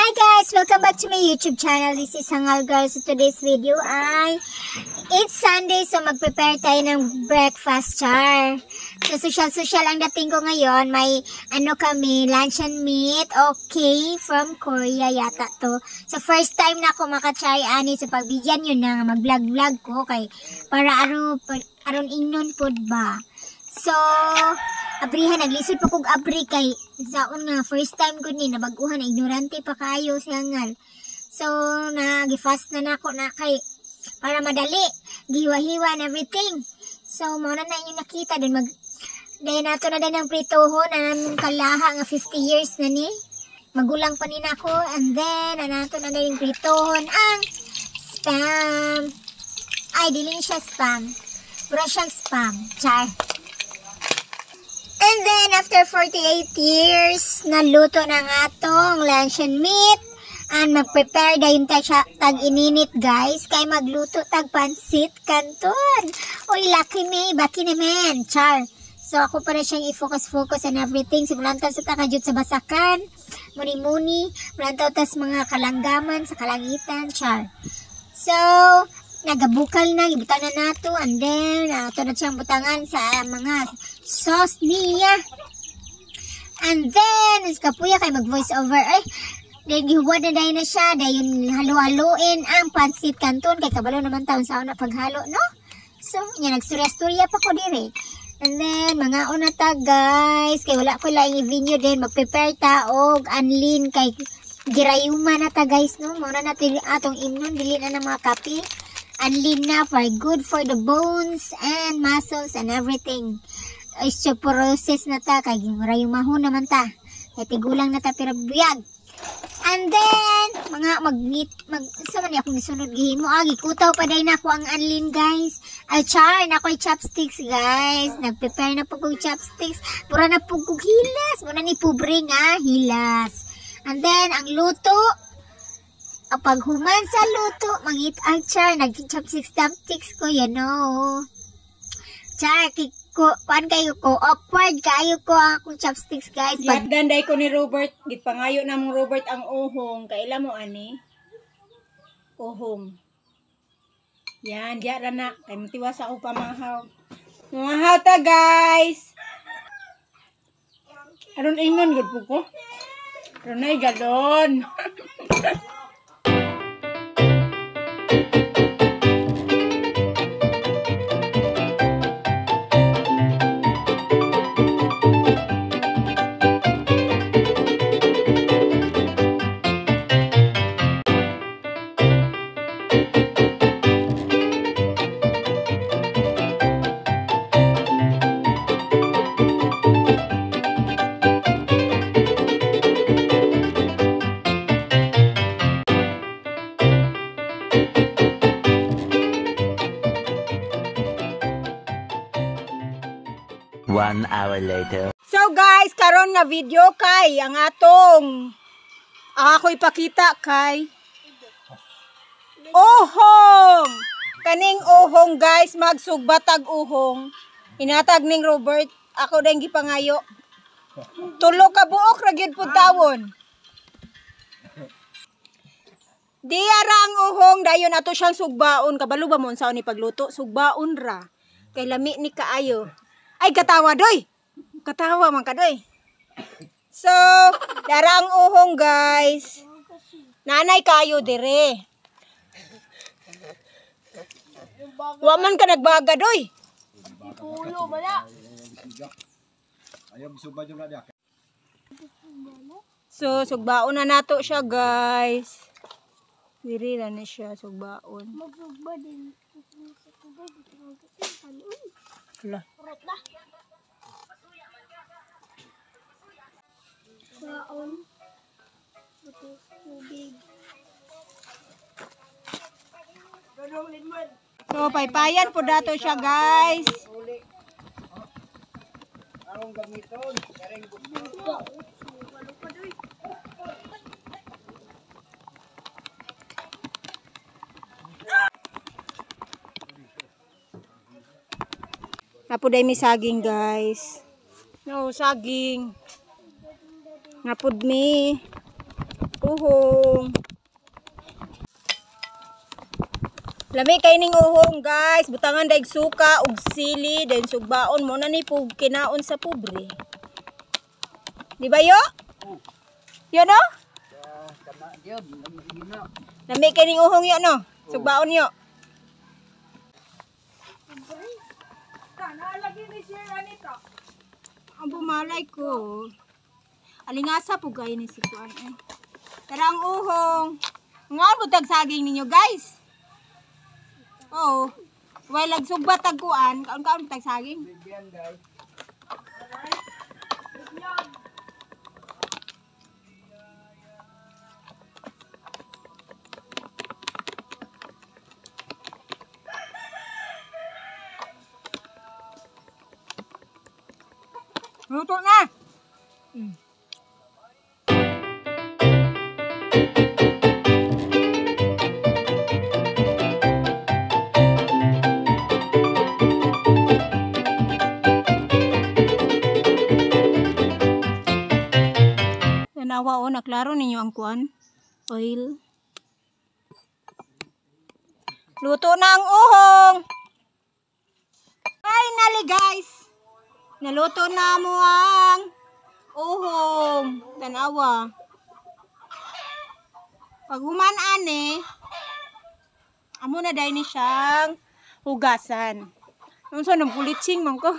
Hi guys! Welcome back to my YouTube channel. This is Hangal Girl. So today's video ay it's Sunday, so mag-prepare tayo ng breakfast char. So social ang dating ko ngayon. May kami, lunch and meat. Okay, from Korea yata to. So first time na ako makatry ani. So pagbigyan yun na mag-vlog ko kay para aron ingnon pod ba. So abrihan, naglisod pa kong abri kay saon nga first time ko ni nabaguhan, ignorante pa kayo si Hangal. So nag-fast na nako na kay para madali giwa-hiwa and everything. So mo na yung nakita din dahil nato na din ang pritohon na kalaha nga 50 years na ni magulang pa ni nako, and then nato na din pritohon ang spam. Ay dili siya spam, pero siyang spam char. And then, after 48 years, naluto na nga itong lunch and meat. And mag-prepare dahil tag-ininit, guys. Kaya magluto tag-pansit kanton. Uy, lucky me. Baki naman. Char. So, ako pa na siyang i-focus and everything. Simulantaw sa takajut sa basakan. Muni-muni. Mulantaw tas mga kalanggaman sa kalangitan. Char. So, nagabukal na. Ibutan na nato. And then, ito na siyang butangan sa mga sauce niya. And then, kapuya kay mag-voice over. Ay, dahil gihuwad na dahil na siya. Dahil halo-haloin ang pansit kanton. Kay kabalo naman taon sa una paghalo, no? So, yan, nagstorya-storya pa ko dire. And then, mga una ta, guys. Kay wala ko lang i-video din. Mag-prepare ta og anlin. Kay girayuma na ta, guys, no? Muna natin atong imnon. Dili na ng mga kape. Anlin na for good for the bones and muscles and everything. Osteoporosis na ta, kay rayumahon naman ta. Kay tigulang na ta pero buyag. And then, mga saan man akong nisunod gihimo. Gikutaw pa dahil na ako ang anlin, guys. Ay, char, na ako'y chopsticks, guys. Nag-prepare na po kong chopsticks. Pura na po kong hilas. Muna ni pobre nga, hilas. And then, ang luto, kapag human sa luto, mangit-ang char, nag-chopsticks ko, you know. Char, kuan kayo ko, awkward kayo ko akong chopsticks, guys. Ganday ko ni Robert, gipangayo na mong Robert ang uhong. Kaila mo ani? Uhong. Yan, diya na. Kay matiwas ako pamahaw. Mahaw ta, guys. Aron ingon gud po ko. Aron ay galon. One hour later. So guys, karon nga video kay ang atong ako ipakita kay uhong. Kaning uhong, guys, magsugbatag uhong. Hinatag ning Robert, ako dayng gipangayo. Tulo ka buok ra gyud pud tawon. Diara ang uhong dayon ato siyang sugbaon. Kabalo ba mo unsaon ni pagluto? Sugbaon ra. Kay lami ni kaayo. Ay, katawa, doy. Katawa man ka, doy. So, dara ang uhong, guys. Nanay kayo, dire. Waman ka nagbaga, doy. Pulo, bala. So, sugbaon na nato siya, guys. Dire na siya, sugbaon. Magsugba din. Hala. Baon. Tubig. So, paypayan po dato siya, guys. Napuday mi saging, guys. No, saging. Napud mi. uhong. Lami kay ning uhong guys, butangan daig suka ug sili, then sugbaon mo na ni pug kinaon sa pobre. Di ba yo? Yo no? Lami kay ning uhong yo no? Sugbaon yo. Ang bumalay ko. Alingasa po gaya ni si Kuan. Tarang uhong. Nga butag saging ninyo guys. Oo. While nagsugbat tag kuan, kaon butag saging. Luto na. Tanawa o, naklaro ninyo ang kuan. Oil. Luto na ang uhong. Finally guys. Naluto na mo ang uhong. Tanawa. Pag humanaan amo na dahil ni siyang hugasan. Nung nang kulitsing man ko.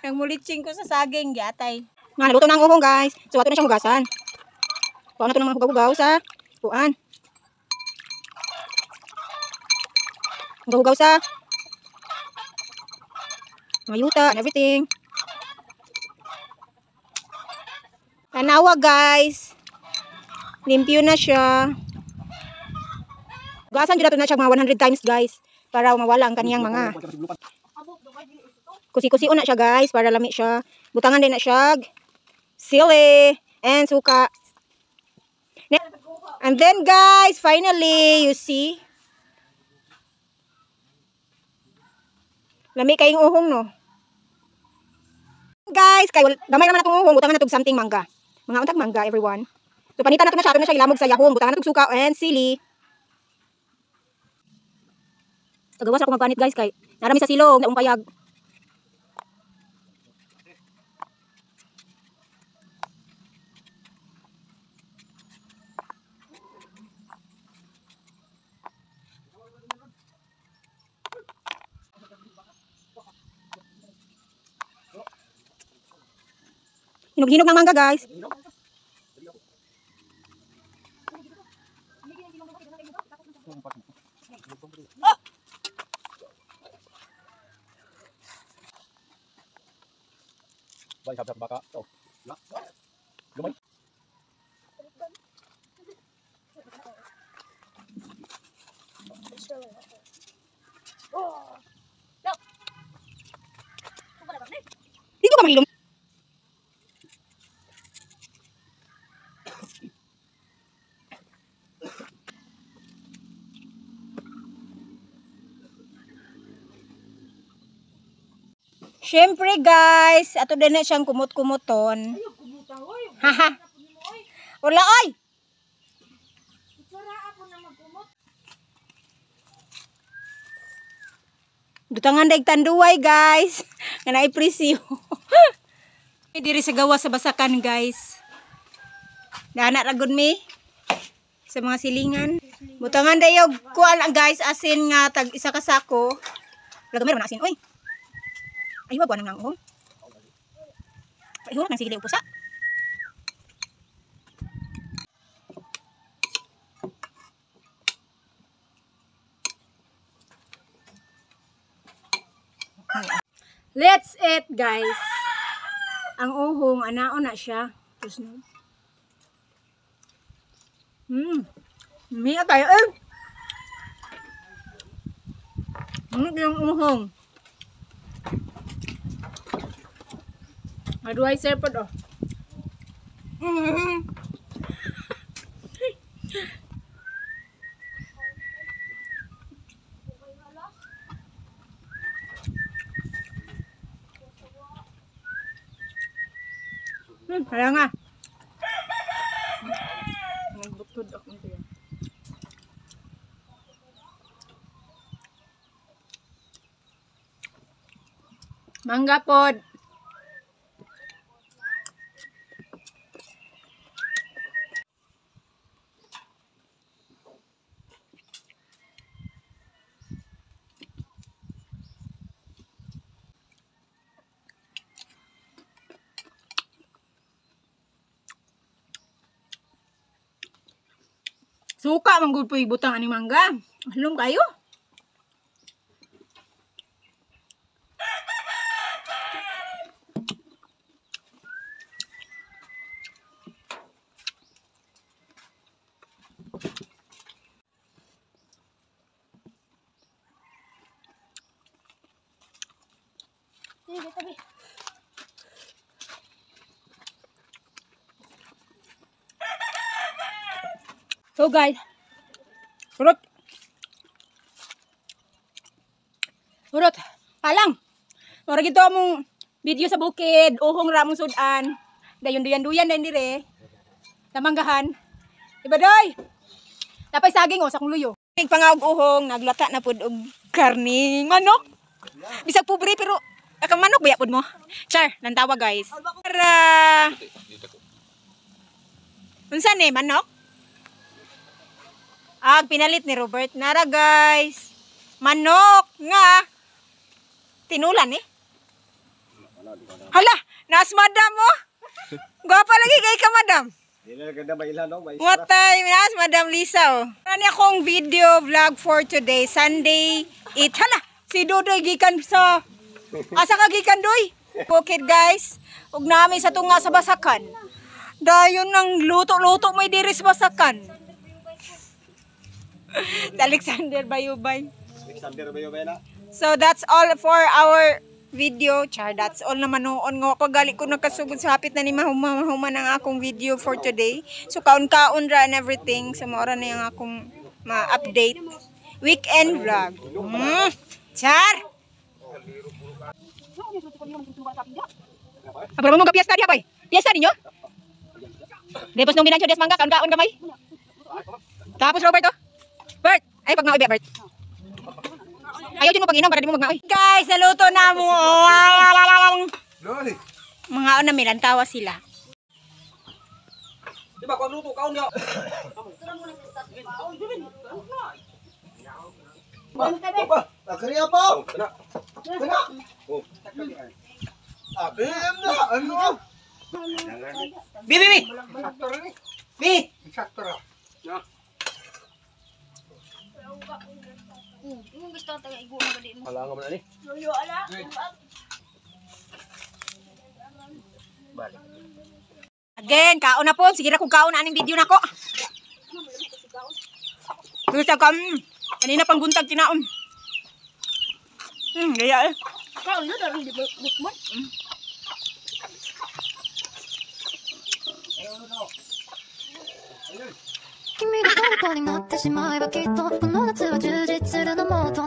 Nang mulitsing ko sa saging, giatay. Nga, naluto na ang uhong guys. So, ato na siyang hugasan. Kuha na ito ng mga hugaw-hugaw sa kuan. Hugaw-hugaw sa mga yuta and everything. Tanawa guys. Limpyo na siya. Hugasan dito na siya mga 100 times guys. Para mawala ang kaniyang mga. Kusi-kusi na siya guys. Para lami siya. Butangan din na siya. Sili and suka. And then guys, finally, you see. Lami kayong uhong no. Guys, kay gamay naman natong uhong, butangan natog something mangga. Mga untag mangga everyone. So panitan nato na siya, ilamog sa yahong, butangan natog suka and sili. Tagawas ako magpanit guys kay narami sa silong na umpayag. Hinog-hinog ng mangga guys. Dito ka mahilom. Syempre guys, ato din na siyang kumot-kumuton. Haha. Wala oy. Dutangan daig tanduay guys. Nga naipresyo. Diri sa gawa sa basakan guys. Dana ragod mi sa mga silingan. Butangan dayog kuan guys asin nga tag isa ka sako. Lagamay ra man asin oy. Ay, wag nang uhong. Ihurot ng sigili upusa. Let's eat guys. Ang uhong, anaon na siya. Tapos na. Miya tayo yung uhong. Aduay sir po do. Kaya nga. Mangga pod. Suka manggul po ibutang aning mangga. Halom kayo. So guys, urut. Palang. Mora gito among video sa bukid, uhong ra mong sudan. Dayon duyan dayon dire. Tamanggahan. Iba doy. Tapay saging sa kong luyo. Ning pangawg uhong naglata na pud og karning manok. Bisag pobre pero akang manok baya pud mo. Char, nantawa guys. Para unsa ni manok? Pinalit ni Robert. Nara guys. Manok nga. Tinulan eh. Hala, naas madam mo. Gwapa lagi kay ka madam. Watay, naas madam Lisa oh. Rani akong video vlog for today, Sunday 8. Hala, si Dodoy gikan sa asa ka gikan doy? Bukid guys. Ug nami sa tunga sa Basakan. Dayon nang luto-luto may diri sa Basakan. Alexander Bayubay. Na. So that's all for our video. Char, that's all naman noon nga pagali ko nakasugod sa hapit na ni mahuma ng akong video for today. So kaon-kaon ra and everything. So maora na yung akong ma-update weekend vlog. Char. Apa mo ga piyesta dia bay? Piyesta ninyo? Depos nung binancho des mangga kaon-kaon gamay. Tapos Robert oh. Bert, ay pag nauwi Bert. Ayaw din mo pag-inom para di mo mag-nauwi. Guys, naluto na mo. Mga na milantawa sila. Di ba kung luto kaon niya? Kaya pa. Ano? Bi. Gusto ko taga igo mo din mo. Wala nga man ani. Yo ala. Balik. Again, kaon na po. Sige na kung kaon na aning video na ko. Gusto ka, kanina pang buntag tinaon. Gaya eh. Kaon na daw hindi mo. 君が虜になってしまえばきっとこの夏は充実するのもっと